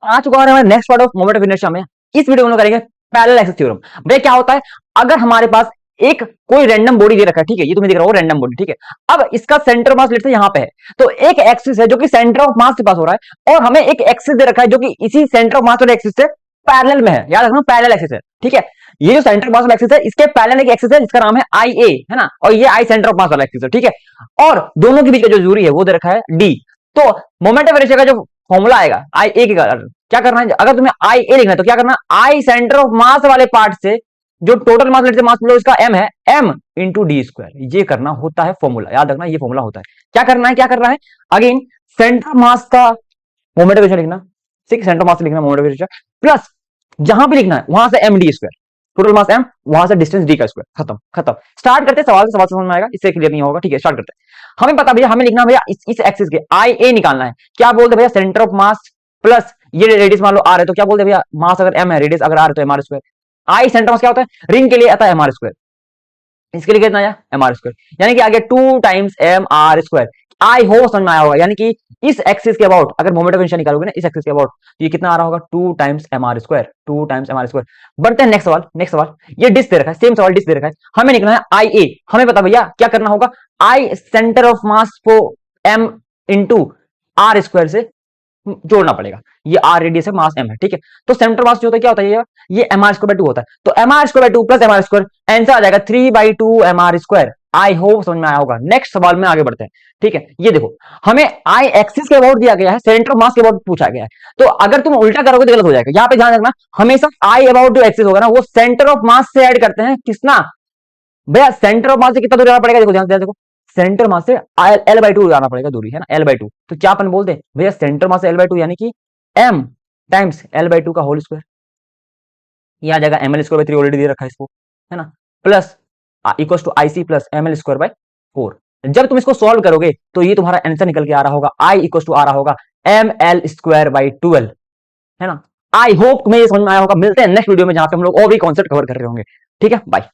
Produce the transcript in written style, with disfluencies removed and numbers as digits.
आ चुका है हमारे next part of moment of inertia में। इस वीडियो में हम करेंगे पैरेलल एक्सिस थ्योरम। भैया क्या होता है, अगर हमारे पास एक कोई रैंडम बॉडी दे रखा है, ठीक है, ये तुम्हें दिख रहा हो रैंडम बॉडी, ठीक है, अब इसका सेंटर ऑफ मास लेट से यहां पे है, तो एक एक्सिस है जो कि सेंटर ऑफ मास के पास हो रहा है, और हमें एक एक्सिस दे रखा है जो कि इसी सेंटर ऑफ मास वाले एक्सिस से पैरेलल में है। याद रखना पैरेलल एक्सिस है, ठीक है। ये जो सेंटर ऑफ मास वाला एक्सिस है, इसके पैरेलल एक एक्सिस है जिसका नाम है आई ए, है ना, और ये आई सेंटर ऑफ मास वाला एक्सिस है, ठीक है। और दोनों के बीच का जो दूरी है वो दे रखा है डी। तो मोमेंट ऑफ इनर्शिया का जो फॉर्मूला आएगा आई ए के, क्या करना है, अगर तुम्हें आई ए लिखना है तो क्या करना है, आई सेंटर ऑफ मास वाले पार्ट से जो टोटल मास लेट से मास लो इसका एम है, एम इंटू डी स्क्वायर, ये करना होता है फॉर्मूला। याद रखना ये फॉर्मूला होता है। क्या करना है, क्या करना है, अगेन सेंटर ऑफ मास का मोमेंट ऑफ इनर्शिया लिखना, ठीक, सेंटर ऑफ मास लिखना मोमेंट ऑफ इनर्शिया, प्लस जहां भी लिखना है वहां से M D square, total mass M, वहां से डिस्टेंस डी का स्क्वायर, खत्म खत्म। स्टार्ट करते सवाल से, सवाल समझ में आएगा, इससे क्लियर नहीं होगा, ठीक है। स्टार्ट करते हैं। हमें पता भैया, हमें लिखना भैया इस एक्सिस के आई ए निकालना है। क्या बोलते भैया, सेंटर ऑफ मास प्लस ये रेडियस मान लो आर है, तो क्या बोलते भैया, मास अगर एम है, रेडियस अगर आर है तो एम आर स्क्वायर। आई सेंटर मास क्या होता है, रिंग के लिए आता है एम आर स्क्वायर, इसके लिए कितना आया एम आर स्क्वायर, यानी कि आगे 2 times M R square. I hope समझ में आया होगा, यानी कि इस एक्सिस के अबाउट अगर मोमेंट ऑफ इनर्शिया निकालोगे ना इस एक्सिस के अबाउट, तो ये कितना आ रहा होगा 2 times M R square, 2 times M R square. बढ़ते हैं नेक्स्ट सवाल, नेक्स्ट सवाल, ये डिस्क दे रखा है, सेम सवाल डिस्क दे रखा है, हमें निकलना है आई ए। हमें पता भैया क्या करना होगा, आई सेंटर ऑफ मास को एम इंटू आर स्क्वायर से जोड़ना पड़ेगा। ये आर रेडियस है, मास एम है, ठीक है। तो सेंटर मास जो होता है क्या होता है, ये एम आर स्क्वायर बाय 2 होता है, तो M R square by 2 plus M R square, answer आ जाएगा 3/2 M R square. I hope समझ में आया होगा। नेक्स्ट सवाल में आगे बढ़ते हैं, ठीक है। ये देखो, हमें आई एक्सिस के अबाउट दिया गया है, सेंटर ऑफ मास के अबाउट पूछा गया है, तो अगर तुम उल्टा करोगे तो गलत हो जाएगा। यहां पे ध्यान रखना, हमेशा आई अबाउट जो एक्सिस होगा ना वो सेंटर ऑफ मास से ऐड करते हैं, किसना भैया, सेंटर ऑफ मास से कितना दूर जाना पड़ेगा, देखो ध्यान से देखो, सेंटर मास से एल बाई 2 जाना पड़ेगा दूरी, है ना, एल बाई 2। तो क्या अपन बोलते हैं भैया, सेंटर मास से एल बाई 2 यानी कि एम टाइम्स एल बाई 2 का होल स्क्वायर, ये आ जाएगा M L square by 3, already दे रखा है इसको, है ना, plus equal to I C plus M L square by 4। जब तुम इसको सॉल्व करोगे तो ये तुम्हारा आंसर निकल के आ रहा होगा, आई इक्वल टू आ रहा होगा एम एल स्क्वायर बाई 12, है ना। आई होप तुम्हें ये समझ में आया होगा। मिलते हैं नेक्स्ट वीडियो में जहां पे हम लोग और भी कॉन्सेप्ट कवर कर रहे होंगे, ठीक है, बाय।